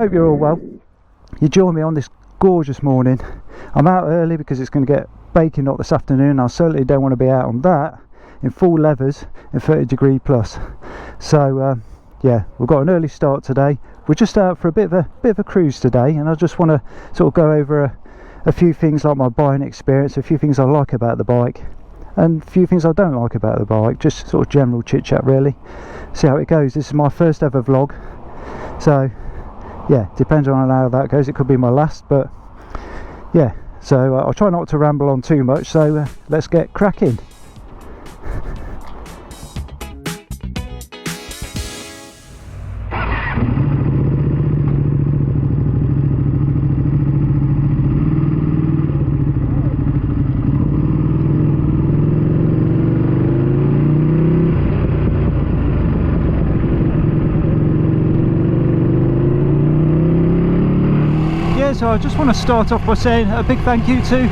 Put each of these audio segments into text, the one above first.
Hope you're all well. You join me on this gorgeous morning. I'm out early because it's going to get baking hot this afternoon. I certainly don't want to be out on that in full leathers in 30 plus. So yeah, we've got an early start today. We're just out for a bit of a cruise today, and I just want to sort of go over a few things like my buying experience, a few things I like about the bike, and a few things I don't like about the bike. Just sort of general chit chat really. See how it goes. This is my first ever vlog, so yeah, depends on how that goes. It could be my last, but yeah, so I'll try not to ramble on too much, so let's get cracking. So I just want to start off by saying a big thank you to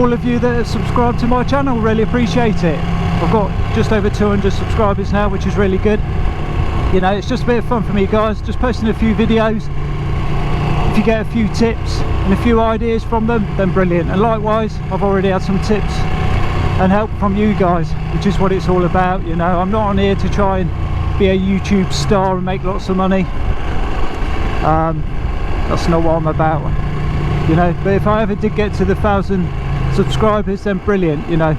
all of you that have subscribed to my channel. Really appreciate it. I've got just over 200 subscribers now, which is really good. You know, it's just a bit of fun for me, guys, just posting a few videos. If you get a few tips and a few ideas from them, then brilliant. And likewise, I've already had some tips and help from you guys, which is what it's all about. You know, I'm not on here to try and be a YouTube star and make lots of money. That's not what I'm about, you know. But if I ever did get to the 1,000 subscribers, then brilliant, you know.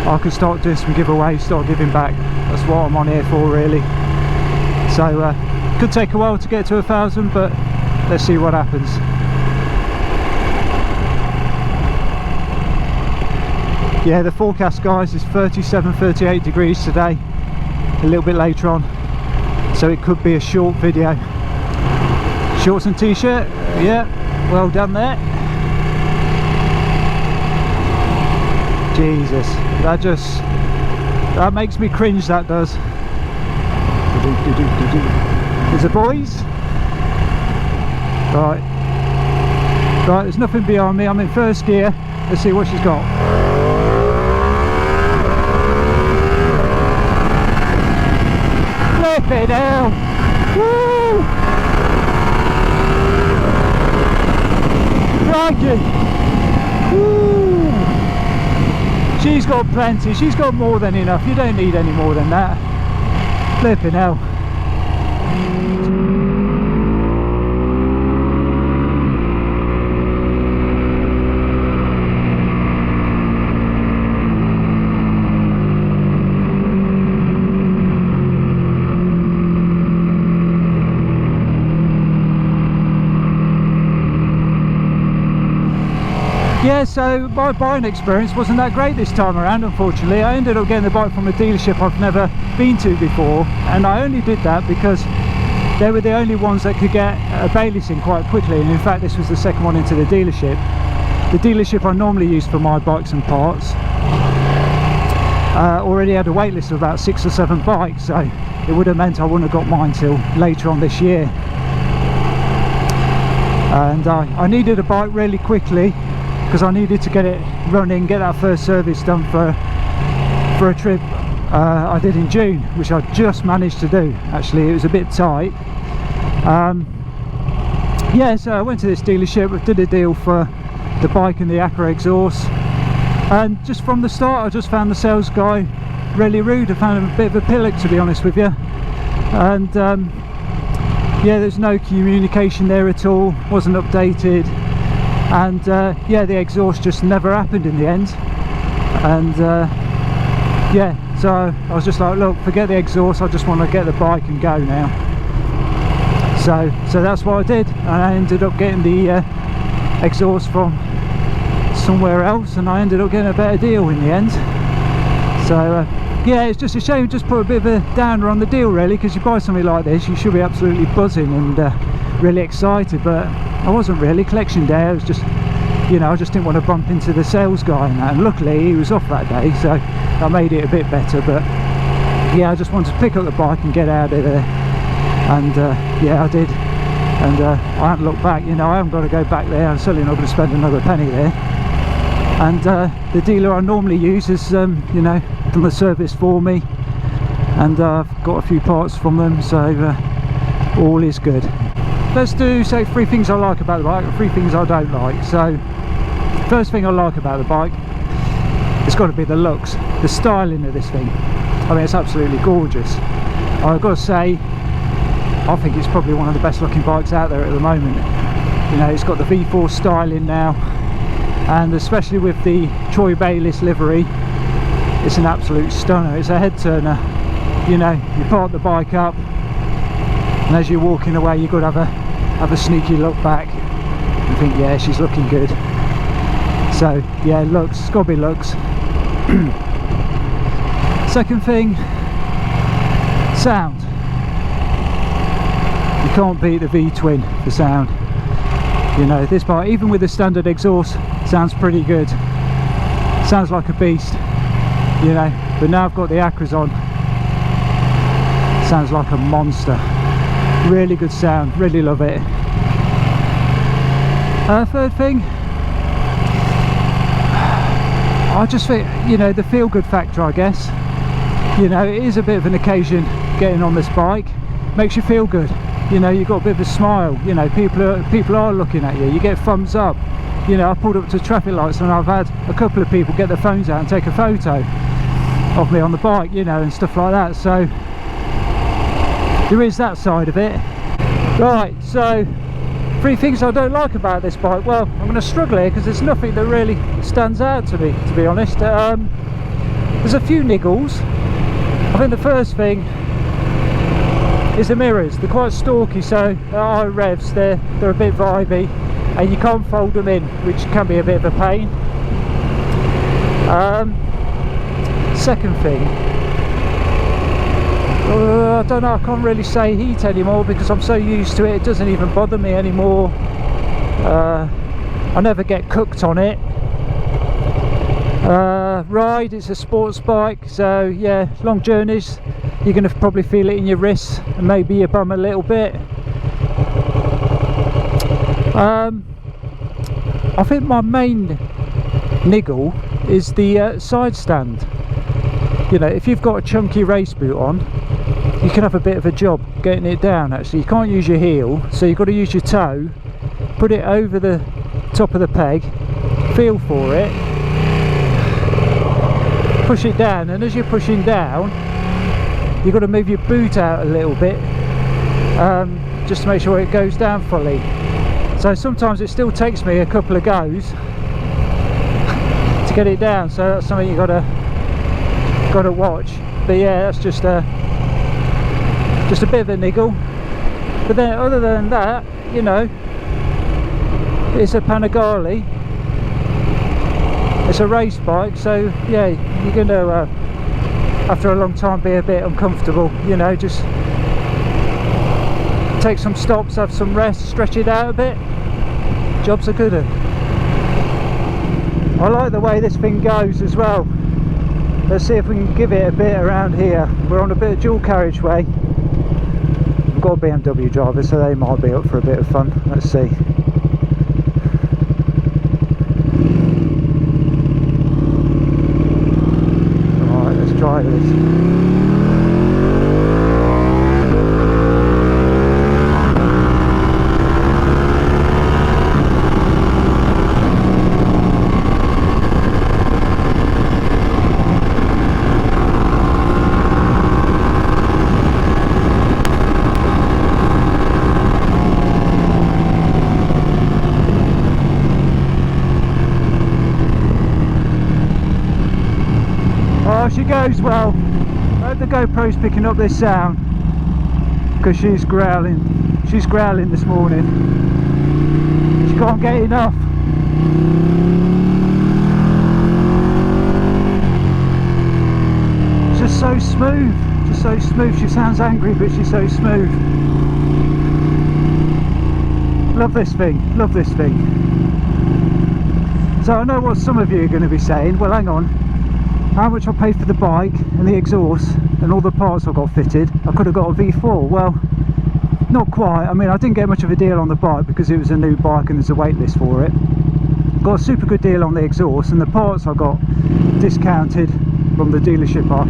I could start doing some giveaways, start giving back. That's what I'm on here for, really. So could take a while to get to 1,000, but let's see what happens. Yeah, the forecast, guys, is 37-38 degrees today, a little bit later on, so it could be a short video. Shorts and t-shirt, yeah, well done there. Jesus, that makes me cringe, that does. There's the boys. Right, there's nothing behind me. I'm in first gear. Let's see what she's got. Flip it down. Woo! Ooh. She's got plenty, she's got more than enough. You don't need any more than that. Flipping hell. Yeah, so my buying experience wasn't that great this time around, unfortunately. I ended up getting the bike from a dealership I've never been to before, and I only did that because they were the only ones that could get a Bayliss in quite quickly, and in fact this was the second one into the dealership. The dealership I normally use for my bikes and parts already had a wait list of about 6 or 7 bikes, so it would have meant I wouldn't have got mine till later on this year. And I needed a bike really quickly, because I needed to get it running, get that first service done for a trip I did in June, which I just managed to do. Actually, it was a bit tight. Yeah, so I went to this dealership, did a deal for the bike and the Acura exhaust, and just from the start I just found the sales guy really rude. I found him a bit of a pillock, to be honest with you. And yeah, there's no communication there at all, wasn't updated. And yeah, the exhaust just never happened in the end. And yeah, so I was just like, look, forget the exhaust, I just want to get the bike and go now. So that's what I did, and I ended up getting the exhaust from somewhere else, and I ended up getting a better deal in the end. So yeah, it's just a shame, just put a bit of a downer on the deal really, because you buy something like this, you should be absolutely buzzing and really excited, but I wasn't really. Collection day, I was just, you know, I just didn't want to bump into the sales guy and that, and luckily he was off that day, so that made it a bit better. But yeah, I just wanted to pick up the bike and get out of there, and yeah, I did, and I haven't looked back. You know, I haven't got to go back there. I'm certainly not going to spend another penny there. And the dealer I normally use has you know, done the service for me, and I've got a few parts from them, so all is good. let's do, say, 3 things I like about the bike and 3 things I don't like. So first thing I like about the bike, it's got to be the looks, the styling of this thing. I mean, it's absolutely gorgeous. I've got to say, I think it's probably one of the best looking bikes out there at the moment. You know, it's got the V4 styling now, and especially with the Troy Bayliss livery, it's an absolute stunner. It's a head turner. You know, you park the bike up, and as you're walking away, you've got to have a sneaky look back and think, yeah, she's looking good. So yeah, looks, it's got to be looks. Second thing, sound. You can't beat the V-twin for sound. You know, this bike, even with the standard exhaust, sounds pretty good. Sounds like a beast, you know. But now I've got the Acras on, sounds like a monster. Really good sound, really love it. Third thing, I just think, you know, the feel-good factor, I guess. You know, it is a bit of an occasion getting on this bike. Makes you feel good. You know, you've got a bit of a smile. You know, people are looking at you. You get thumbs up. You know, I pulled up to traffic lights and I've had a couple of people get their phones out and take a photo of me on the bike, you know, and stuff like that. So there is that side of it. Right, so 3 things I don't like about this bike. Well, I'm going to struggle here because there's nothing that really stands out to me, to be honest. There's a few niggles. I think the first thing is the mirrors. They're quite stalky, so at high revs they're a bit vibey, and you can't fold them in, which can be a bit of a pain. Second thing, I don't know, I can't really say heat anymore because I'm so used to it, it doesn't even bother me anymore. I never get cooked on it. Ride, it's a sports bike, so yeah, long journeys, you're going to probably feel it in your wrists and maybe your bum a little bit. I think my main niggle is the side stand. You know, if you've got a chunky race boot on, you can have a bit of a job getting it down. Actually, you can't use your heel, so you've got to use your toe, put it over the top of the peg, feel for it, push it down, and as you're pushing down, you've got to move your boot out a little bit, just to make sure it goes down fully. So sometimes it still takes me a couple of goes to get it down, so that's something you've got to watch. But yeah, that's just a bit of a niggle. But then other than that, you know, it's a Panigale, it's a race bike, so yeah, you're going to after a long time be a bit uncomfortable, you know, just take some stops, have some rest, stretch it out a bit, jobs are good. I like the way this thing goes as well. Let's see if we can give it a bit around here. We're on a bit of dual carriageway. We've got a BMW driver, so they might be up for a bit of fun. Let's see. Alright, let's try this. Oh, she goes well. I hope the GoPro's picking up this sound, because she's growling this morning. She can't get enough. It's just so smooth, she sounds angry, but she's so smooth. Love this thing. So I know what some of you are going to be saying, well hang on, how much I paid for the bike and the exhaust and all the parts I got fitted, I could have got a V4. Well, not quite. I mean, I didn't get much of a deal on the bike because it was a new bike and there's a wait list for it. Got a super good deal on the exhaust, and the parts I got discounted from the dealership I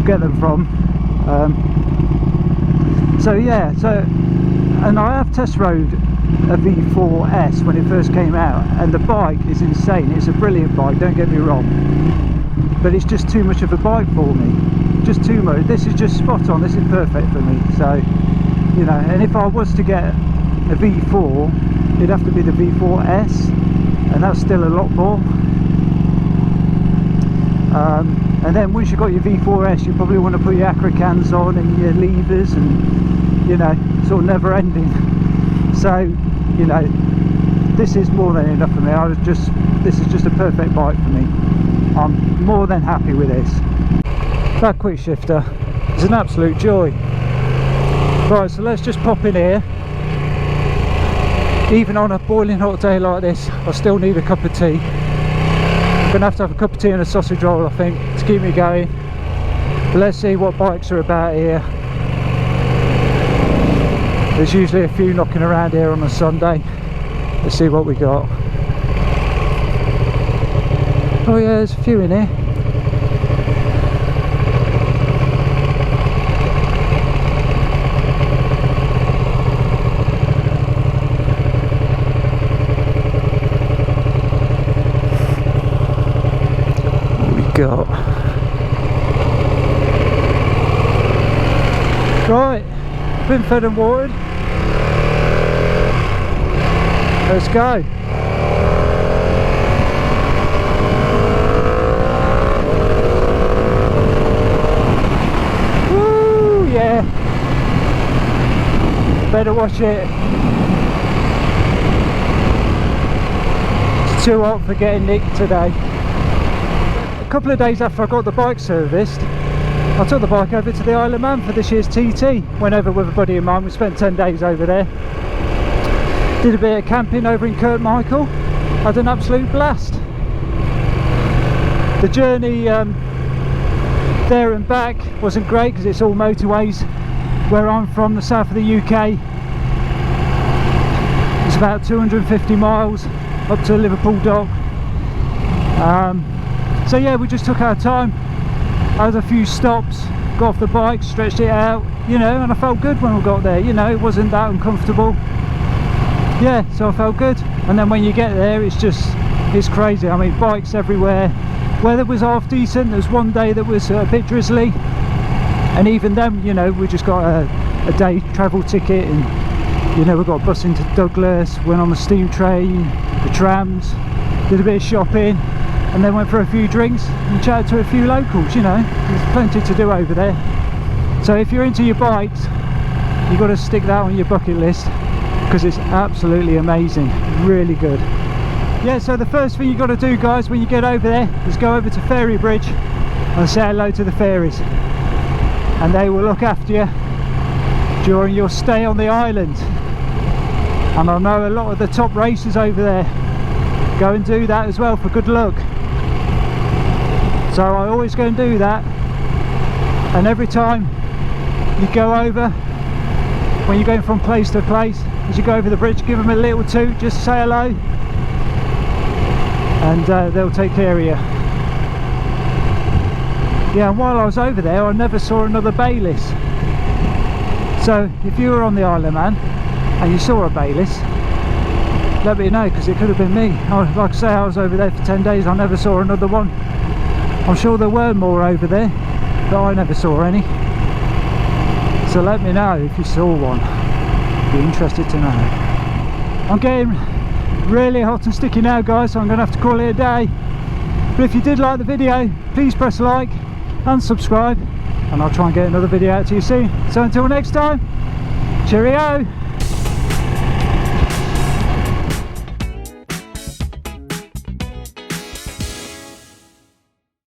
get them from. So yeah, so and I have test rode a V4S when it first came out, and the bike is insane. It's a brilliant bike, don't get me wrong, but it's just too much of a bike for me, just too much. This is just spot on, this is perfect for me. So, you know, and if I was to get a V4, it'd have to be the V4S, and that's still a lot more. And then once you've got your V4S, you probably want to put your Acrocans on and your levers, and you know, sort of never ending. So, you know, this is more than enough for me. This is just a perfect bike for me. I'm more than happy with this. That quick shifter is an absolute joy. Right, so let's just pop in here. Even on a boiling hot day like this, I still need a cup of tea. I'm gonna have to have a cup of tea and a sausage roll, I think, to keep me going. But let's see what bikes are about here. There's usually a few knocking around here on a Sunday. Let's see what we got. Oh yeah, there's a few in here. Got right, been fed and watered. Let's go. Woo, yeah, better watch it. It's too hot for getting nicked today. A couple of days after I got the bike serviced, I took the bike over to the Isle of Man for this year's TT. Went over with a buddy of mine. We spent 10 days over there. Did a bit of camping over in Kirkmichael. Had an absolute blast. The journey there and back wasn't great because it's all motorways. Where I'm from, the south of the UK, it's about 250 miles up to Liverpool Dock. So yeah, we just took our time. I had a few stops, got off the bike, stretched it out, you know, and I felt good when we got there. You know, it wasn't that uncomfortable. Yeah, so I felt good. And then when you get there, it's crazy. I mean, bikes everywhere. Weather was half decent. There was one day that was a bit drizzly, and even then, you know, we just got a day travel ticket, and you know, we got a bus into Douglas, went on the steam train, the trams, did a bit of shopping, and then went for a few drinks and chatted to a few locals. You know, there's plenty to do over there. So if you're into your bikes, you've got to stick that on your bucket list, because it's absolutely amazing, really good. Yeah, so the first thing you've got to do, guys, when you get over there is go over to Ferry Bridge and say hello to the ferries, and they will look after you during your stay on the island. And I know a lot of the top racers over there go and do that as well for good luck. So I always go and do that, and every time you go over, when you're going from place to place, as you go over the bridge, give them a little toot, just say hello, and they'll take care of you. Yeah, and while I was over there, I never saw another Bayliss. So if you were on the Isle of Man and you saw a Bayliss, let me know, because it could have been me. Like I say, I was over there for 10 days, I never saw another one. I'm sure there were more over there, but I never saw any. So let me know if you saw one. Be interested to know. I'm getting really hot and sticky now, guys, so I'm going to have to call it a day. But if you did like the video, please press like and subscribe, and I'll try and get another video out to you soon. So until next time, cheerio.